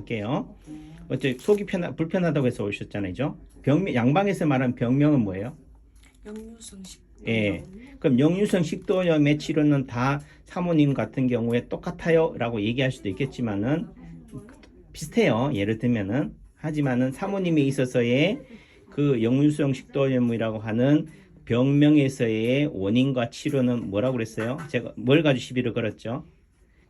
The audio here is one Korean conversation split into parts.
할게요. 어째 속이 불편하다고 해서 오셨잖아요, 죠? 양방에서 말하는 병명은 뭐예요? 역류성 식도염. 예. 그럼 역류성 식도염의 치료는 다 사모님 같은 경우에 똑같아요라고 얘기할 수도 있겠지만은 비슷해요. 예를 들면은 하지만은 사모님에 있어서의 그 역류성 식도염이라고 하는 병명에서의 원인과 치료는 뭐라고 그랬어요? 제가 뭘 가지고 시비를 걸었죠?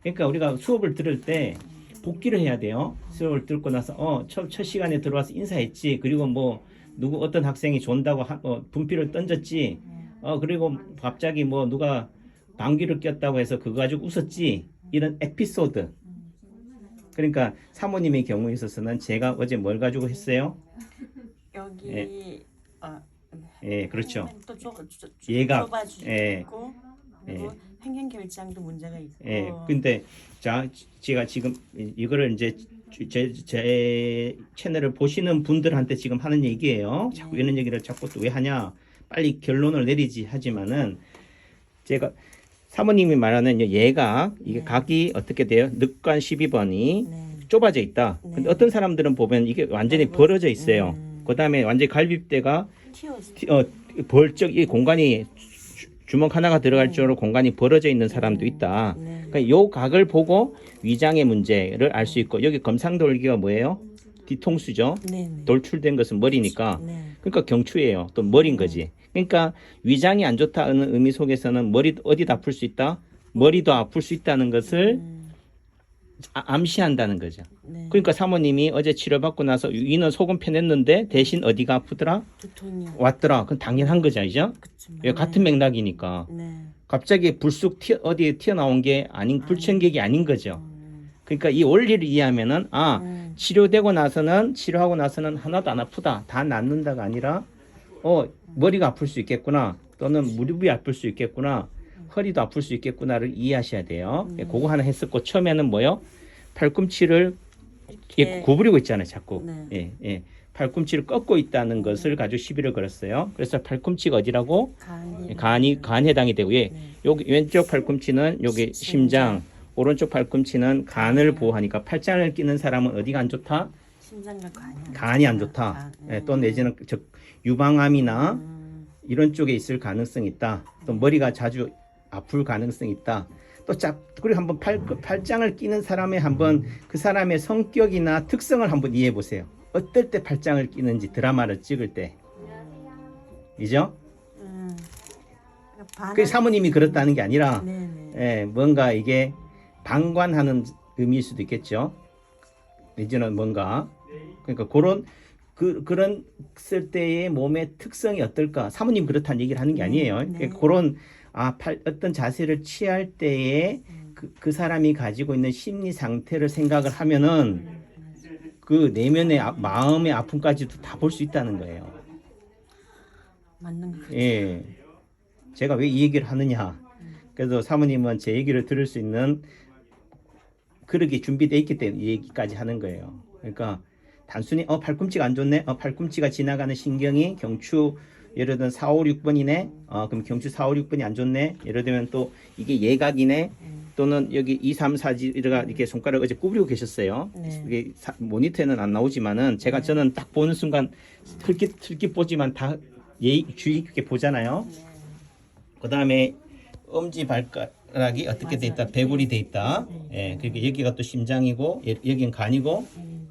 그러니까 우리가 수업을 들을 때 복귀를 해야 돼요. 수업을 듣고 나서 첫 시간에 들어와서 인사했지. 그리고 뭐 누구 어떤 학생이 존다고 분필을 던졌지. 그리고 갑자기 뭐 누가 방귀를 꼈다고 해서 그거 가지고 웃었지. 이런 에피소드. 그러니까 사모님의 경우에 있어서는 제가 어제 뭘 가지고 했어요? 여기 예. 아, 예, 그렇죠. 또 얘가 좁아지고 예. 그리고 행행 결장도 문제가 있고. 예. 근데 자, 제가 지금 이거를 이제 제 채널을 보시는 분들한테 지금 하는 얘기예요. 자꾸 이런 얘기를 자꾸 또 왜 하냐? 빨리 결론을 내리지 하지만은 제가 사모님이 말하는 얘가 이게 각이 어떻게 돼요? 늑관 12번이 좁아져 있다. 근데 어떤 사람들은 보면 이게 완전히 벌어져 있어요. 그다음에 완전히 갈비뼈가 벌쩍 이 공간이 주먹 하나가 들어갈 정도로 공간이 벌어져 있는 사람도 있다. 그러니까 요 각을 보고 위장의 문제를 알 수 있고 여기 검상돌기가 뭐예요? 뒤통수죠. 돌출된 것은 머리니까. 그러니까 경추예요. 또 머리인 거지. 그러니까 위장이 안 좋다는 의미 속에서는 머리 어디도 아플 수 있다. 머리도 아플 수 있다는 것을 암시한다는 거죠. 그러니까 사모님이 어제 치료받고 나서 위는 속은 편했는데 대신 어디가 아프더라? 두통이요. 왔더라. 그건 당연한 거죠, 이죠? 같은 맥락이니까. 갑자기 불쑥 어디에 튀어나온 게 아닌 불청객이 아닌 거죠. 그러니까 이 원리를 이해하면은 치료되고 나서는 치료하고 나서는 하나도 안 아프다, 다 낫는다가 아니라 머리가 아플 수 있겠구나, 또는 무릎이 아플 수 있겠구나, 허리도 아플 수 있겠구나를 이해하셔야 돼요. 그거 하나 했었고 처음에는 뭐요? 팔꿈치를 구부리고 있잖아요, 자꾸. 예. 팔꿈치를 꺾고 있다는 것을 가지고 시비를 걸었어요. 그래서 팔꿈치가 어디라고? 간에 해당이 되고, 여기 왼쪽 팔꿈치는 여기 심장, 오른쪽 팔꿈치는 간을 보호하니까 팔짱을 끼는 사람은 어디가 안 좋다? 심장과 간이 안 좋다. 또 내지는 유방암이나 이런 쪽에 있을 가능성이 있다. 또 머리가 자주 아플 가능성이 있다. 그리고 한번 팔짱을 끼는 사람의 한번 그 사람의 성격이나 특성을 한번 이해해 보세요. 어떨 때 팔짱을 끼는지 드라마를 찍을 때. 이죠? 그 사모님이 그렇다는 게 아니라 뭔가 이게 방관하는 의미일 수도 있겠죠. 내지는 뭔가 그러니까 그런 쓸 때의 몸의 특성이 어떨까? 사모님 그렇다는 얘기를 하는 게 아니에요. 그러니까 그런 어떤 자세를 취할 때에 그 사람이 가지고 있는 심리 상태를 생각을 하면은 그 내면의 마음의 아픔까지도 다 볼 수 있다는 거예요. 맞는 거죠. 예. 제가 왜 이 얘기를 하느냐? 그래서 사모님은 제 얘기를 들을 수 있는 그릇이 준비되어 있기 때문에 이 얘기까지 하는 거예요. 그러니까 단순히 팔꿈치가 안 좋네. 팔꿈치가 지나가는 신경이 경추 예를 들면 4, 5, 6번이네. 그럼 경추 4, 5, 6번이 안 좋네. 예를 들면 또 이게 예각이네. 또는 여기 2, 3, 4지가 이렇게 손가락 어제 구부리고 계셨어요. 이게 모니터에는 안 나오지만은 저는 딱 보는 순간 틀깃 보지만 다 주의 깊게 보잖아요. 그다음에 엄지 발가락이 어떻게 돼 있다? 배굴이 돼 있다. 예, 그리고 여기가 또 심장이고 여기는 간이고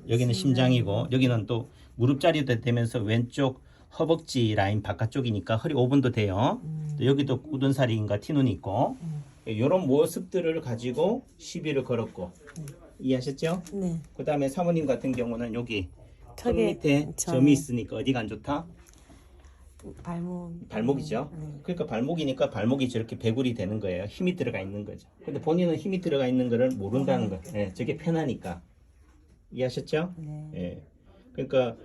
여기는 심장이고 여기는 또 무릎자리도 되면서 왼쪽 허벅지 라인 바깥쪽이니까 허리 5분도 돼요. 또 여기도 굳은살인가 티눈이 있고 이런 모습들을 가지고 시비를 걸었고 이해하셨죠? 그 다음에 사모님 같은 경우는 여기 턱 밑에 점이 있으니까 어디가 안 좋다? 발목이죠. 그러니까 발목이니까 발목이 저렇게 배굴이 되는 거예요. 힘이 들어가 있는 거죠. 근데 본인은 힘이 들어가 있는 거를 모른다는 거예요. 예, 저게 편하니까. 이해하셨죠? 예. 그러니까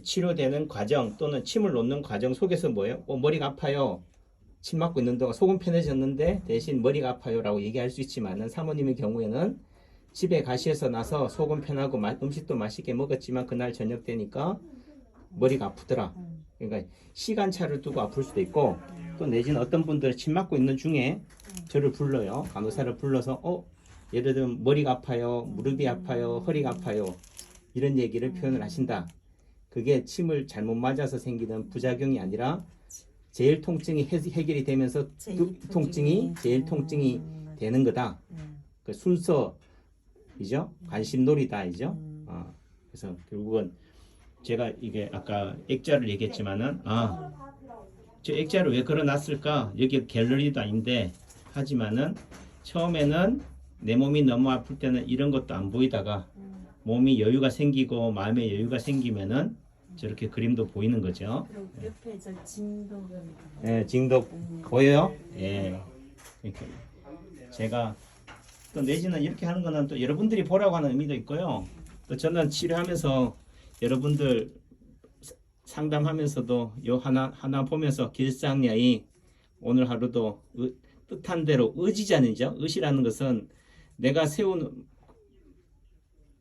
치료되는 과정 또는 침을 놓는 과정 속에서 뭐예요? 머리가 아파요. 침 맞고 있는 동안 속은 편해졌는데 대신 머리가 아파요 라고 얘기할 수 있지만은 사모님의 경우에는 집에 가셔서 나서 속은 편하고 음식도 맛있게 먹었지만 그날 저녁 되니까 머리가 아프더라. 그러니까 시간차를 두고 아플 수도 있고 또 내지는 어떤 분들은 침 맞고 있는 중에 저를 불러요. 간호사를 불러서 예를 들면 머리가 아파요, 무릎이 아파요, 허리가 아파요. 이런 얘기를 표현을 하신다. 그게 침을 잘못 맞아서 생기는 부작용이 아니라 제일 통증이 해결이 되면서 통증이 제일 통증이 되는 거다. 그 순서이죠. 관심놀이다이죠. 그래서 결국은 제가 이게 아까 액자를 얘기했지만은 저 액자를 왜 걸어놨을까? 여기 갤러리도 아닌데 하지만은 처음에는 내 몸이 너무 아플 때는 이런 것도 안 보이다가 몸이 여유가 생기고 마음에 여유가 생기면은 저렇게 그림도 보이는 거죠. 그리고 옆에 저 진도. 예, 징도 보여요? 예. 이렇게 제가 또 내지는 이렇게 하는 거는 또 여러분들이 보라고 하는 의미도 있고요. 또 저는 치료하면서 여러분들 상담하면서도 요 하나 보면서 길상야이 오늘 하루도 뜻한 대로 의지자는죠. 의지라는 것은 내가 세운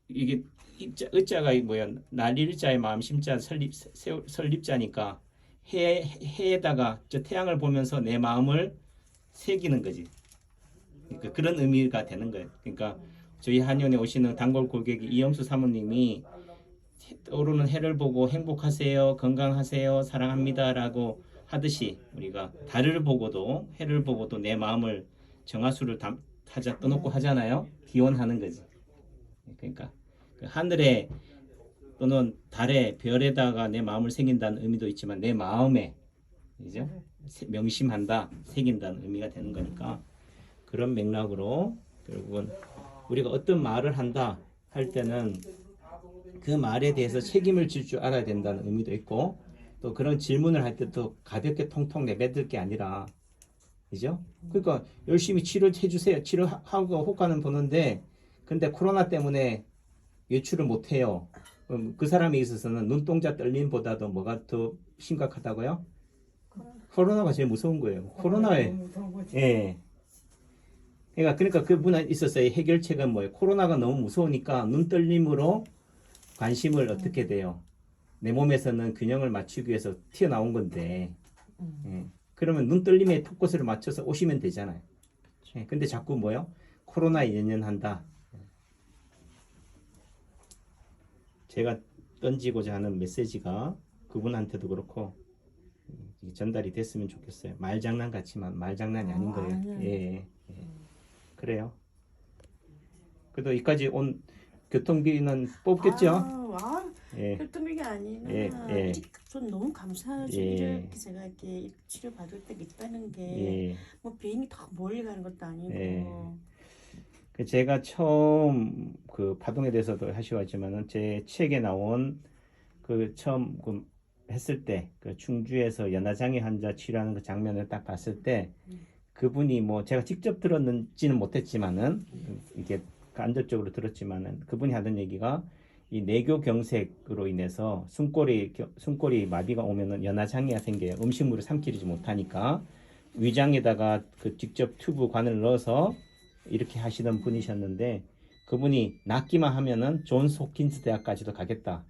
이게 의자가 뭐야? 날일자의 마음 심자 설립자니까 해에다가 저 태양을 보면서 내 마음을 새기는 거지. 그러니까 그런 의미가 되는 거예요. 그러니까 저희 한의원에 오시는 단골 고객이 이영수 사모님이 떠오르는 해를 보고 행복하세요, 건강하세요, 사랑합니다라고 하듯이 우리가 달을 보고도 해를 보고도 내 마음을 정화수를 떠놓고 하잖아요. 기원하는 거지. 그러니까 그 하늘에 또는 달에 별에다가 내 마음을 새긴다는 의미도 있지만 내 마음에 이죠 명심한다, 새긴다는 의미가 되는 거니까 그런 맥락으로 결국은 우리가 어떤 말을 한다 할 때는 그 말에 대해서 책임을 질 줄 알아야 된다는 의미도 있고 또 그런 질문을 할 때도 가볍게 통통 내뱉을 게 아니라 그죠? 그러니까 열심히 치료해 주세요. 치료하고 효과는 보는데 근데 코로나 때문에 외출을 못 해요. 그 사람에 있어서는 눈동자 떨림보다도 뭐가 더 심각하다고요? 코로나가 제일 무서운 거예요. 코로나에 예. 그러니까 그분에 있어서의 해결책은 뭐예요? 코로나가 너무 무서우니까 눈 떨림으로 관심을 어떻게 돼요? 내 몸에서는 균형을 맞추기 위해서 튀어나온 건데 예. 그러면 눈 떨림에 포커스를 맞춰서 오시면 되잖아요. 예. 근데 자꾸 뭐요? 코로나에 연연한다. 제가 던지고자 하는 메시지가 그분한테도 그렇고 전달이 됐으면 좋겠어요. 말장난 같지만 말장난이 아닌 거예요. 예. 그래요. 그래도 여기까지 온 교통비는 뽑겠죠? 예. 교통비가 아니라 예. 전 너무 감사하죠. 예. 이렇게 제가 이렇게 치료 받을 때 있다는 게 뭐 비행기 더 멀리 가는 것도 아니고. 예. 제가 처음 그 파동에 대해서도 하셔왔지만은 제 책에 나온 그 처음 그 했을 때 그 충주에서 연화장애 환자 치료하는 그 장면을 딱 봤을 때 그분이 뭐 제가 직접 들었는지는 못했지만은 이게 간접적으로 들었지만은 그분이 하던 얘기가 이 내교경색으로 인해서 숨골이 마비가 오면은 연화장애가 생겨요. 음식물을 삼키지 못하니까 위장에다가 그 직접 튜브 관을 넣어서 이렇게 하시던 분이셨는데 그분이 낫기만 하면은 존스 홉킨스 대학까지도 가겠다.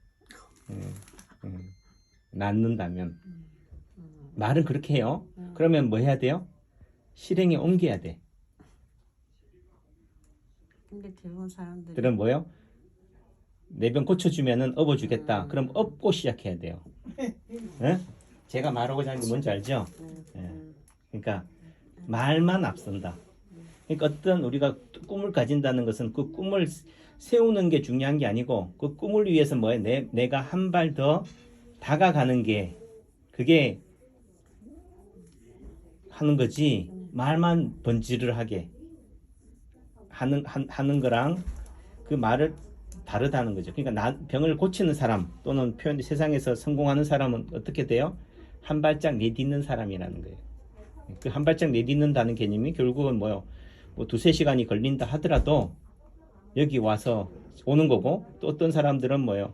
낫는다면 말은 그렇게 해요. 그러면 뭐 해야 돼요? 실행에 옮겨야 돼. 근데 대부분 사람들이 그럼 뭐요? 내 병 고쳐주면은 업어주겠다. 그럼 업고 시작해야 돼요. 제가 말하고자 하는 게 뭔지 알죠? 그러니까 말만 앞선다. 그러니까 어떤 우리가 꿈을 가진다는 것은 그 꿈을 세우는 게 중요한 게 아니고 그 꿈을 위해서 뭐예요? 내가 한 발 더 다가가는 게 그게 하는 거지. 말만 번지를 하게 하는 거랑 그 말을 다르다는 거죠. 그러니까 병을 고치는 사람 또는 세상에서 성공하는 사람은 어떻게 돼요? 한 발짝 내딛는 사람이라는 거예요. 그 한 발짝 내딛는다는 개념이 결국은 뭐요? 뭐 2-3시간이 걸린다 하더라도 여기 와서 오는 거고 또 어떤 사람들은 뭐요?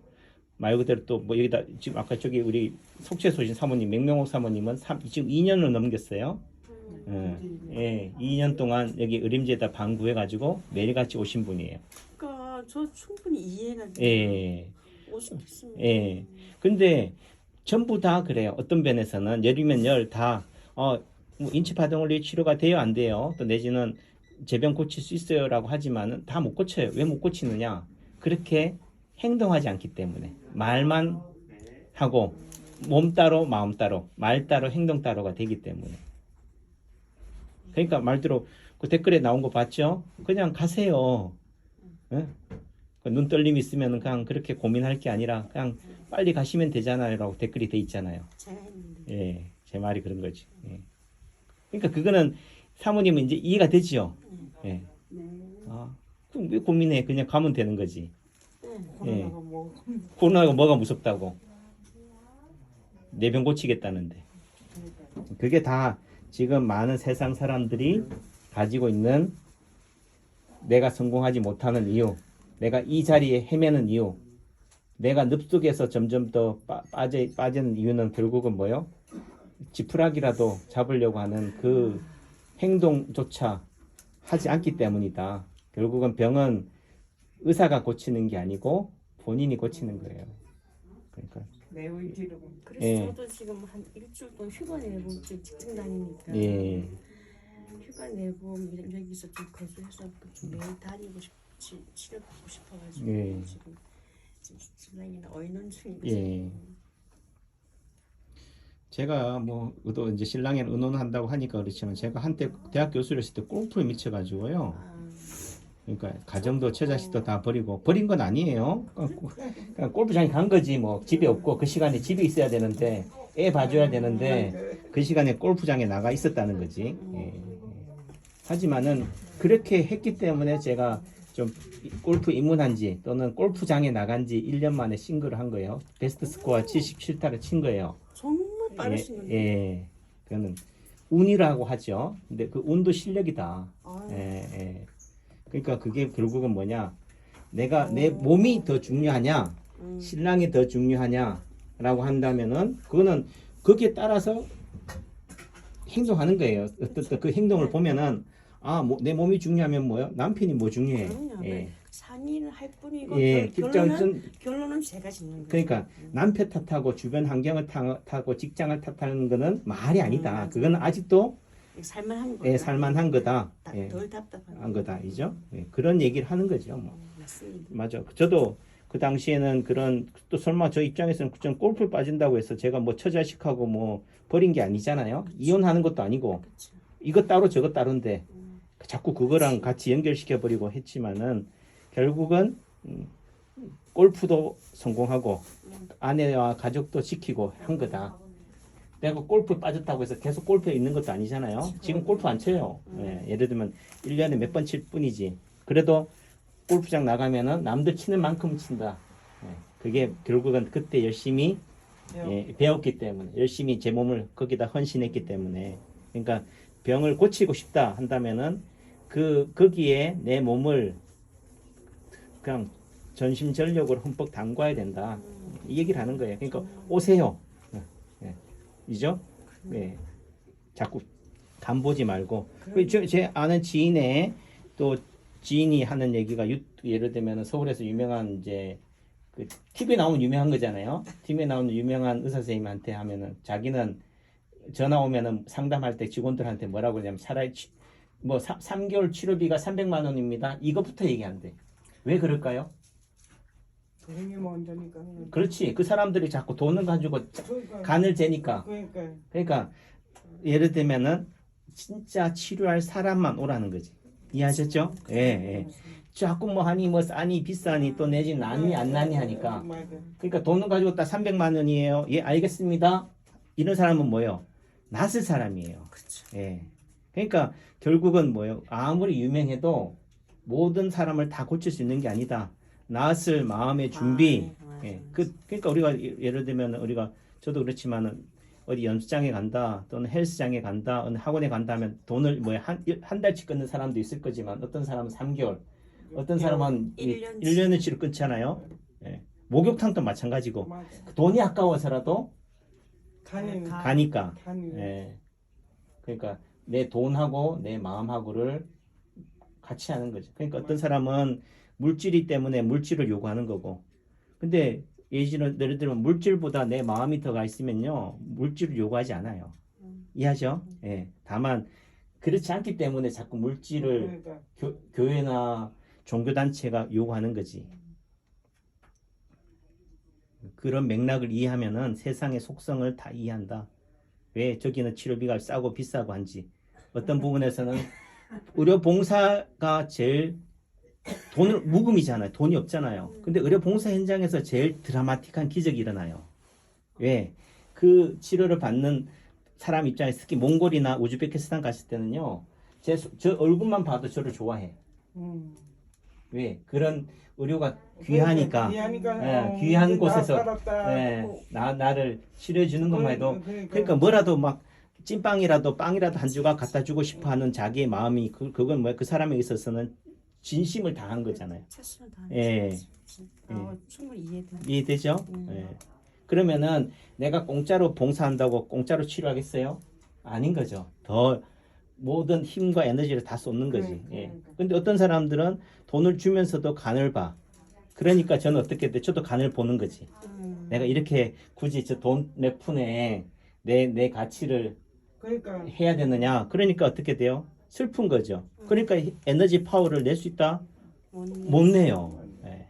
말 그대로 또 뭐 여기다 지금 아까 저기 우리 속초에서 오신 사모님 명명옥 사모님은 지금 2년을 넘겼어요. 예, 2년 동안 여기 의림제에다 방구해 가지고 매일같이 오신 분이에요. 그러니까 저 충분히 이해가 돼요. 예. 오셨겠습니다. 예. 근데 전부 다 그래요. 어떤 면에서는 열이면 열 다 뭐 인체 파동원리 치료가 돼요, 안 돼요? 또 내지는 제병 고칠 수 있어요라고 하지만은 다 못 고쳐요. 왜 못 고치느냐? 그렇게 행동하지 않기 때문에 말만 하고 몸 따로 마음 따로 말 따로 행동 따로가 되기 때문에 그러니까 말대로 그 댓글에 나온 거 봤죠? 그냥 가세요. 예? 그눈 떨림 있으면 그냥 그렇게 고민할 게 아니라 그냥 빨리 가시면 되잖아요 라고 댓글이 돼 있잖아요. 제가 했는데. 예, 제 말이 그런 거지. 예. 그러니까 그거는 사모님은 이제 이해가 되지요. 예. 아, 그럼 왜 고민해? 그냥 가면 되는 거지. 코로나가 뭐 코로나가 뭐가 무섭다고? 내 병 고치겠다는데. 그게 다 지금 많은 세상 사람들이 가지고 있는 내가 성공하지 못하는 이유, 내가 이 자리에 헤매는 이유, 내가 늪속에서 점점 더 빠지는 이유는 결국은 뭐요? 지푸라기라도 잡으려고 하는 그 행동조차 하지 않기 때문이다. 결국은 병은 의사가 고치는 게 아니고 본인이 고치는 거예요. 그러니까 내 의지로. 그래서 예. 저도 지금 한 일주일 동안 휴가 내고 지금 직장 다니니까 예, 휴가 내고 여기서 좀 거주해서 좀 매일 다니고 치료받고 싶어가지고 예. 지금 신랑이랑 의논 중이죠. 예. 제가 뭐 또 이제 신랑이랑 의논한다고 하니까 그렇지만 제가 한때 대학 교수를 했을 때 골프에 미쳐가지고요. 아, 그러니까 가정도 처자식도 다 버리고 버린 건 아니에요. 그냥 골프장에 간 거지 뭐 집에 없고 그 시간에 집에 있어야 되는데 애 봐줘야 되는데 그 시간에 골프장에 나가 있었다는 거지. 예. 하지만은 그렇게 했기 때문에 제가 좀 골프 입문한지 또는 골프장에 나간지 1년 만에 싱글을 한 거예요. 베스트 스코어 77타를 친 거예요. 정말 빠르신 건데. 예. 그거는 운이라고 하죠. 근데 그 운도 실력이다. 아, 예. 그러니까 그게 결국은 뭐냐? 내가 내 몸이 더 중요하냐, 신랑이 더 중요하냐라고 한다면은 그거는 거기에 따라서 행동하는 거예요. 어떤 그 행동을 보면은 내 몸이 중요하면 뭐요? 남편이 뭐 중요해? 그럼요. 예. 상의를 할 뿐이고 예. 결론은 제가 짓는 거예요. 그러니까 남편 탓하고 주변 환경을 탓하고 직장을 탓하는 거는 말이 아니다. 맞아요. 그거는 아직도 살만한 거다. 예, 살만한 거다. 예, 덜 답답한 한 거다. 이죠? 예, 그런 얘기를 하는 거죠. 뭐. 맞습니다. 맞아. 저도 그 당시에는 그런 또 설마 저 입장에서는 전 골프를 빠진다고 해서 제가 뭐 처자식하고 뭐 버린 게 아니잖아요. 이혼하는 것도 아니고 그렇죠. 이것 따로 저것 따로인데 자꾸 그거랑 같이 연결시켜 버리고 했지만은 결국은 골프도 성공하고 아내와 가족도 지키고 한 거다. 내가 골프 빠졌다고 해서 계속 골프에 있는 것도 아니잖아요. 지금 골프 안 쳐요. 예, 예를 들면 1년에 몇 번 칠 뿐이지. 그래도 골프장 나가면은 남들 치는 만큼 친다. 예, 그게 결국은 그때 열심히 배웠기 때문에 열심히 제 몸을 거기다 헌신했기 때문에 그러니까 병을 고치고 싶다 한다면은 거기에 내 몸을 그냥 전심전력으로 흠뻑 담궈야 된다. 이 얘기를 하는 거예요. 그러니까 오세요. 이죠? 네. 자꾸 간 보지 말고. 제 아는 지인의 또 지인이 하는 얘기가 예를 들면 서울에서 유명한 이제 그 TV에 나오는 유명한 거잖아요. TV에 나오는 유명한 의사 선생님한테 하면은 자기는 전화 오면은 상담할 때 직원들한테 뭐라고 그러냐면 차라리 뭐 3개월 치료비가 300만 원입니다. 이것부터 얘기한대. 왜 그럴까요? 돈이 먼저니까. 그렇지. 그 사람들이 자꾸 돈을 가지고 그러니까. 간을 재니까. 그러니까. 그러니까 예를 들면은 진짜 치료할 사람만 오라는 거지. 이해하셨죠? 예. 자꾸 뭐 하니 뭐 싸니 비싸니 또 내지 나니 안 나니 하니까. 맞아. 그러니까 돈을 가지고 딱 300만 원이에요. 예, 알겠습니다. 이런 사람은 뭐예요? 낯을 사람이에요. 그렇죠. 예. 그러니까 결국은 뭐예요? 아무리 유명해도 모든 사람을 다 고칠 수 있는 게 아니다. 낯을 마음의 준비. 예. 그러니까 우리가 예를 들면 우리가 저도 그렇지만은 어디 연수장에 간다 또는 헬스장에 간다 어느 학원에 간다 하면 돈을 뭐야 한 달치 끊는 사람도 있을 거지만 어떤 사람은 3개월 어떤 사람은 1년치로 끊잖아요. 예. 목욕탕도 마찬가지고 맞아. 돈이 아까워서라도 가니까. 가니까 예. 그러니까 내 돈하고 내 마음하고를 같이 하는 거죠. 그러니까 어떤 사람은 물질이 때문에 물질을 요구하는 거고 근데 예를 들면 물질보다 내 마음이 더 가 있으면요 물질을 요구하지 않아요. 이해하죠? 예. 다만 그렇지 않기 때문에 자꾸 물질을 그러니까. 교회나 종교단체가 요구하는 거지. 그런 맥락을 이해하면은 세상의 속성을 다 이해한다. 왜 저기는 치료비가 싸고 비싸고 한지. 어떤 부분에서는 의료봉사가 제일 돈을 무금이잖아요. 돈이 없잖아요. 근데 의료봉사 현장에서 제일 드라마틱한 기적이 일어나요. 왜? 그 치료를 받는 사람 입장에서 특히 몽골이나 우즈베키스탄 갔을 때는요. 저 얼굴만 봐도 저를 좋아해. 왜? 그런 의료가 귀하니까. 예, 귀한 곳에서 나를 치료해 주는 것만 해도 그러니까 뭐라도 막 찐빵이라도 빵이라도 한 조각 갖다 주고 싶어 하는 자기의 마음이 그건 뭐야? 그 사람에 있어서는 진심을 다한 거잖아요. 최선을 예. 다하는 충분히 이해돼. 이해되죠? 예. 그러면은 내가 공짜로 봉사한다고 공짜로 치료하겠어요? 아닌 거죠. 더 모든 힘과 에너지를 다 쏟는 거지. 예. 근데 어떤 사람들은 돈을 주면서도 간을 봐. 그러니까 저는 어떻게 돼? 저도 간을 보는 거지. 내가 이렇게 굳이 저 돈 내 푼에 내 가치를 그러니까 해야 되느냐? 그러니까 어떻게 돼요? 슬픈 거죠. 그러니까 에너지 파워를 낼 수 있다? 못 내요. 예.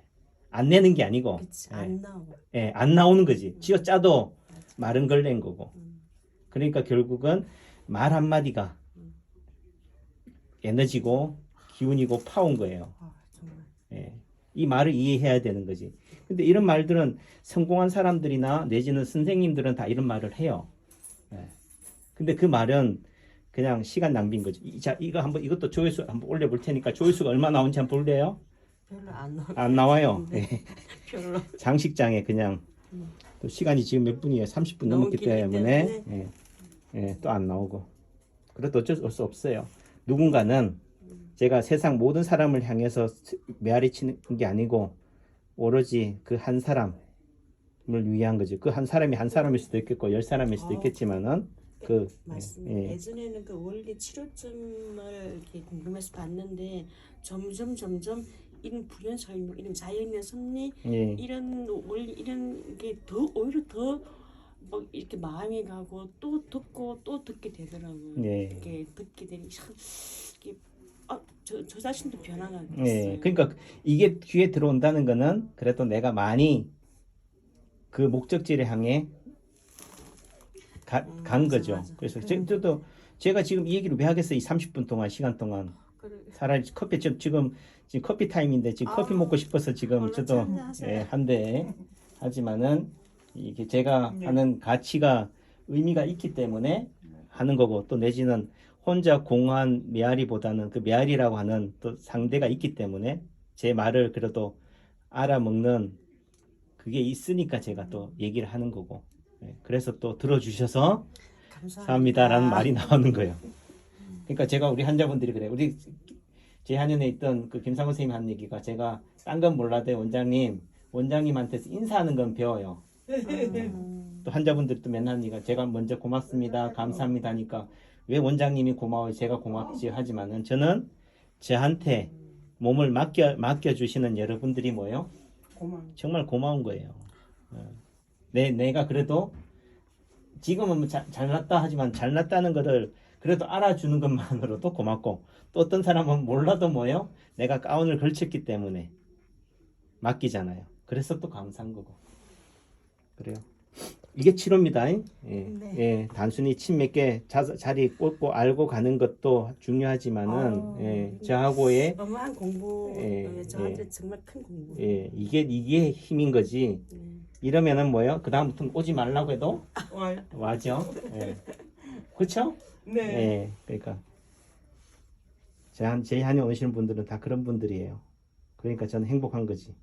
안 내는 게 아니고, 그치, 예. 안 나와. 예, 안 나오는 거지. 쥐어 짜도 마른 걸 낸 거고. 그러니까 결국은 말 한마디가 에너지고 기운이고 파워인 거예요. 정말. 예. 이 말을 이해해야 되는 거지. 근데 이런 말들은 성공한 사람들이나 내지는 선생님들은 다 이런 말을 해요. 예. 근데 그 말은 그냥 시간 낭비인 거지. 자, 이것도 조회수 한번 올려볼 테니까 조회수가 얼마 나오는지 한번 볼래요? 별로 안 나와. 안 나와요. 네. 예. 별로. 장식장에 그냥 또 시간이 지금 몇 분이에요? 30분 너무 넘었기 길기 때문에 또 안 나오고. 그래도 어쩔 수 없어요. 누군가는 제가 세상 모든 사람을 향해서 메아리 치는 게 아니고 오로지 그 한 사람을 위한 거죠. 그 한 사람이 한 사람일 수도 있겠고 10사람일 수도 있겠지만은 맞습니다. 예전에는 그 원리 치료점을 이렇게 궁금해서 봤는데 점점 이런 불연 설명, 이런 자연의 섭리, 이런 원리 이런 게 더 오히려 더 막 이렇게 마음이 가고 또 듣고 또 듣게 되더라고요. 이렇게 듣게 되니 참 이게 저 자신도 변화가 있어요. 그러니까 이게 귀에 들어온다는 거는 그래도 내가 많이 그 목적지를 향해 간 거죠. 맞아. 그래서 저도 제가 지금 이 얘기를 왜 하겠어요? 이 30분 동안 시간 동안 차라리 커피 지금 커피 타임인데 지금 커피 먹고 싶어서 지금 저도 한대 하지만은 이게 제가 하는 가치가 의미가 있기 때문에 하는 거고 또 내지는 혼자 공허한 메아리보다는 그 메아리라고 하는 또 상대가 있기 때문에 제 말을 그래도 알아먹는 그게 있으니까 제가 또 얘기를 하는 거고 그래서 또 들어주셔서 감사합니다라는 말이 나오는 거예요. 그러니까 제가 우리 환자분들이 그래요. 우리 재한연에 있던 그 김상우 선생님이 한 얘기가 제가 딴 건 몰라도 원장님한테서 인사하는 건 배워요. 또 환자분들이 또 맨날 하니까 제가 먼저 고맙습니다, 감사합니다 하니까 왜 원장님이 고마워요, 제가 고맙지 하지만은 저는 저한테 몸을 맡겨주시는 여러분들이 뭐예요? 정말 고마운 거예요. 내가 그래도 지금은 잘났다 하지만 잘났다는 거를 그래도 알아주는 것만으로도 고맙고 또 어떤 사람은 몰라도 뭐예요? 내가 가운을 걸쳤기 때문에 맡기잖아요. 그래서 또 감사한 거고. 그래요. 이게 치료입니다. 단순히 침 몇 개 자리 꽂고 알고 가는 것도 중요하지만은 저하고의 어마한 공부, 저한테 정말 큰 공부. 이게 힘인 거지. 이러면은 뭐예요? 그 다음부터는 오지 말라고 해도 와죠. 그렇죠? 네. 그러니까 제 한에 오시는 분들은 다 그런 분들이에요. 그러니까 저는 행복한 거지.